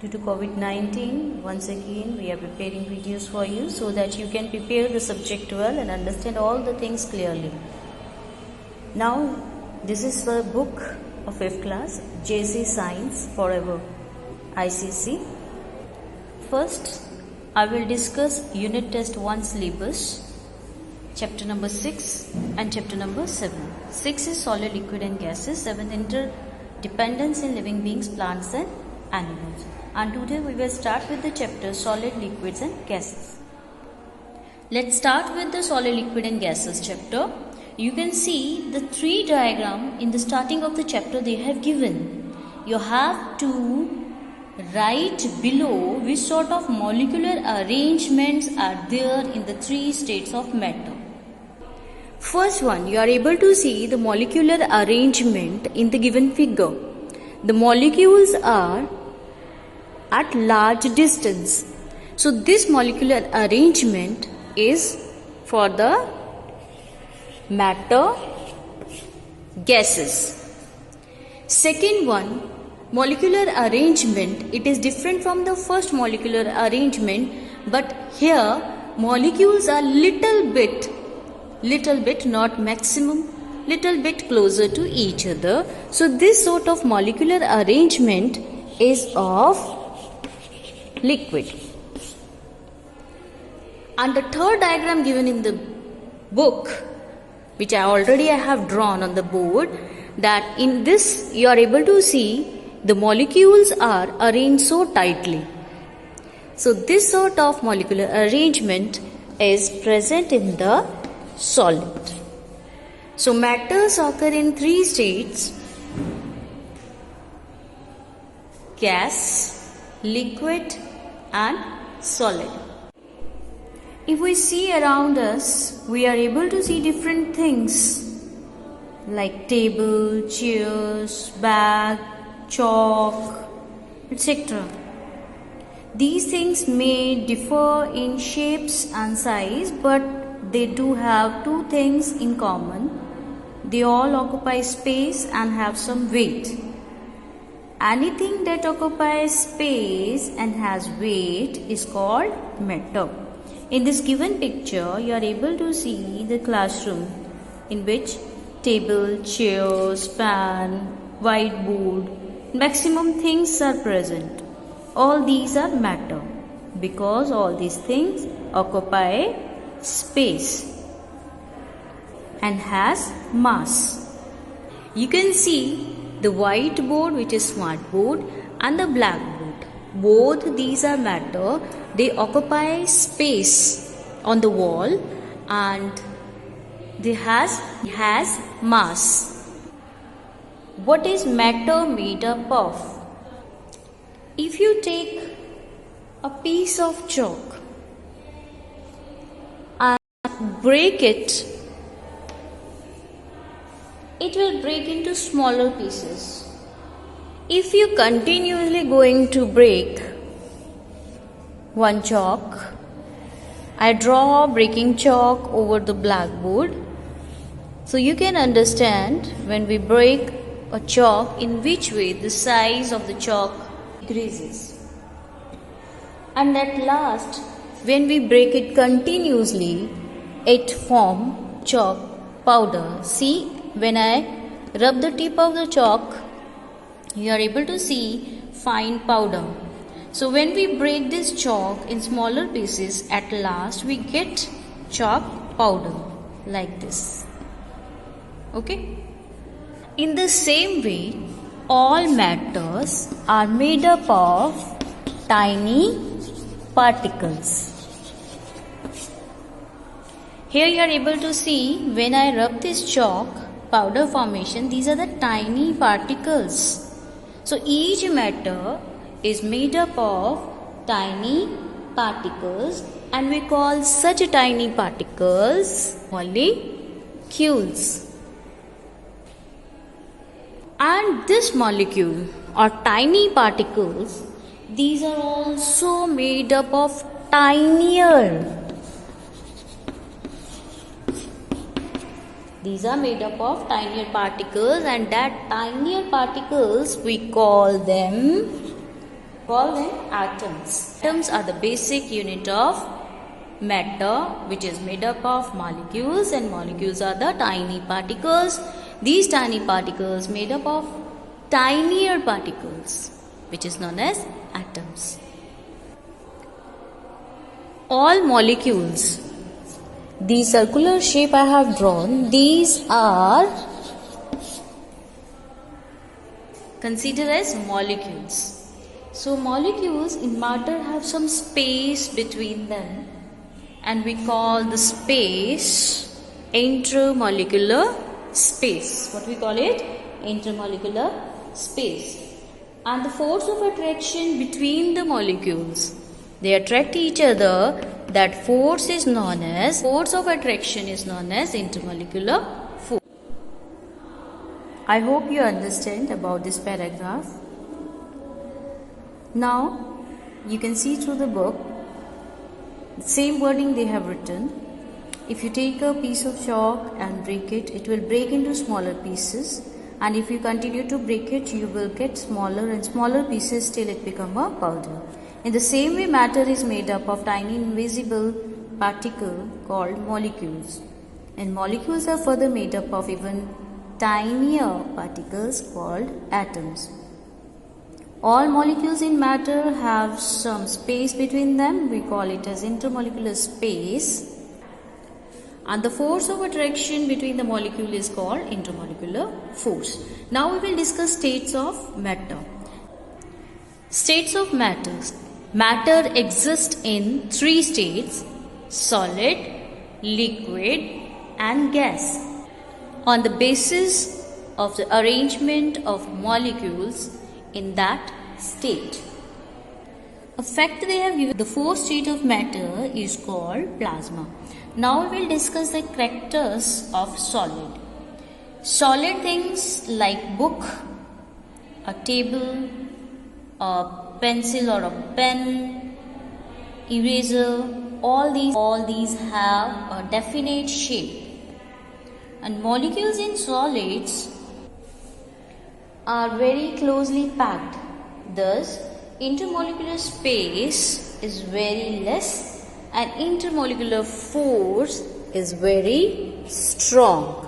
Due to COVID-19, once again we are preparing videos for you so that you can prepare the subject well and understand all the things clearly. Now, this is the book of 5th class, JC Science Forever, ICC. First, I will discuss unit test 1 syllabus, chapter number 6 and chapter number 7. 6 is solid, liquid and gases. 7 interdependence in living beings, plants and animals. And today we will start with the chapter solid, liquids and gases. Let's start with the solid, liquid and gases chapter. You can see the 3 diagram in the starting of the chapter they have given. You have to write below which sort of molecular arrangements are there in the 3 states of matter. First one, you are able to see the molecular arrangement in the given figure. The molecules are at large distance. So this molecular arrangement is for the matter gases. Second one, molecular arrangement, it is different from the first molecular arrangement, but here molecules are little bit, not maximum, little bit closer to each other. So this sort of molecular arrangement is of liquid. And the third diagram given in the book, which I have drawn on the board, that in this you are able to see the molecules are arranged so tightly. So this sort of molecular arrangement is present in the solid. So matters occur in 3 states: gas, liquid and solid. If we see around us, we are able to see different things like table, chairs, bag, chalk, etc. These things may differ in shapes and size, but they do have 2 things in common. They all occupy space and have some weight. Anything that occupies space and has weight is called matter. In this given picture, you are able to see the classroom in which table, chairs, fan, whiteboard, maximum things are present. All these are matter because all these things occupy space and has mass. You can see the whiteboard, which is smartboard, and the blackboard. Both these are matter. They occupy space on the wall and they has mass. What is matter made up of? If you take a piece of chalk and break it, it will break into smaller pieces. If you continuously going to break one chalk, I draw breaking chalk over the blackboard. So you can understand when we break a chalk in which way the size of the chalk decreases. And at last, when we break it continuously, it forms chalk powder. See, when I rub the tip of the chalk, you are able to see fine powder. So when we break this chalk in smaller pieces, at last we get chalk powder like this. Okay? In the same way, all matters are made up of tiny particles. Here you are able to see when I rub this chalk powder formation, these are the tiny particles. So each matter is made up of tiny particles and we call such tiny particles molecules. And this molecule or tiny particles, these are also made up of tinier. These are made up of tinier particles, and that tinier particles we call them Call them atoms. Atoms are the basic unit of matter, which is made up of molecules, and molecules are the tiny particles. These tiny particles made up of tinier particles, which is known as atoms. All molecules, the circular shape I have drawn, these are considered as molecules. So molecules in matter have some space between them, and we call the space intermolecular space. What we call it? Intermolecular space. And the force of attraction between the molecules, they attract each other, that force of attraction is known as intermolecular force. I hope you understand about this paragraph. Now you can see through the book the same wording they have written. If you take a piece of chalk and break it, it will break into smaller pieces, and if you continue to break it, you will get smaller and smaller pieces till it become a powder. In the same way, matter is made up of tiny invisible particles called molecules, and molecules are further made up of even tinier particles called atoms. All molecules in matter have some space between them. We call it as intermolecular space. And the force of attraction between the molecule is called intermolecular force. Now we will discuss states of matter. States of matter. Matter exists in 3 states: solid, liquid, and gas. On the basis of the arrangement of molecules in that state. A fact they have given, the 4th state of matter is called plasma. Now we will discuss the characters of solid. Solid things like book, a table, a pencil or a pen, eraser, all these have a definite shape. And molecules in solids are very closely packed. Thus, intermolecular space is very less and intermolecular force is very strong.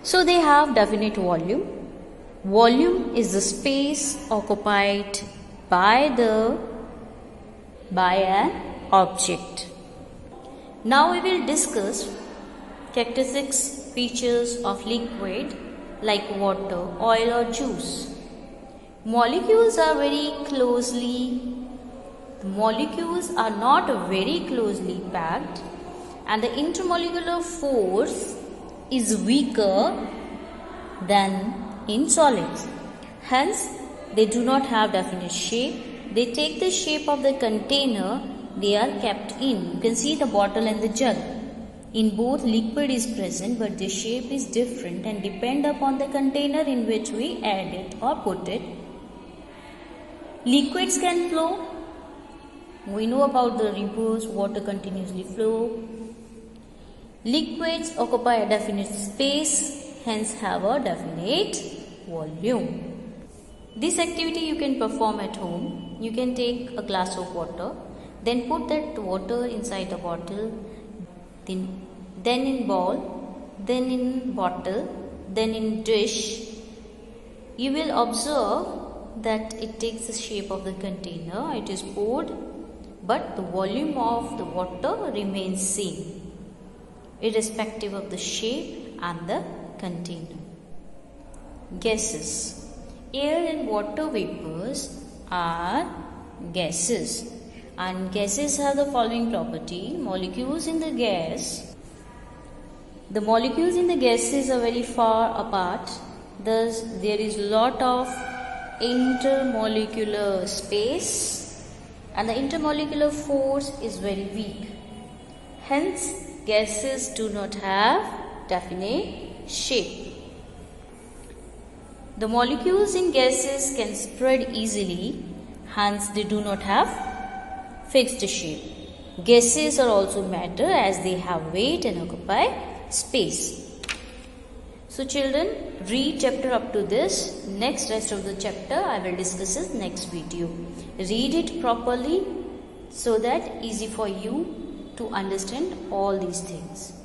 So they have definite volume. Volume is the space occupied by an object. Now we will discuss characteristics, features of liquid like water, oil or juice. Molecules are not very closely packed, and the intermolecular force is weaker than in solids. Hence, they do not have definite shape. They take the shape of the container they are kept in. You can see the bottle and the jug. In both, liquid is present, but the shape is different and depend upon the container in which we add it or put it. Liquids can flow. We know about the rivers, water continuously flow. Liquids occupy a definite space, hence have a definite volume. This activity you can perform at home. You can take a glass of water, then put that water inside the bottle, then in bowl, then in bottle, then in dish. You will observe that it takes the shape of the container. It is poured, but the volume of the water remains same, irrespective of the shape and the container. Gases. Air and water vapors are gases, and gases have the following property. Molecules in the molecules in the gases are very far apart, thus there is lot of intermolecular space, and the intermolecular force is very weak. Hence, gases do not have definite shape. The molecules in gases can spread easily, hence they do not have fixed shape. Gases are also matter as they have weight and occupy space. So children, read chapter up to this. Next rest of the chapter I will discuss in next video. Read it properly so that easy for you to understand all these things.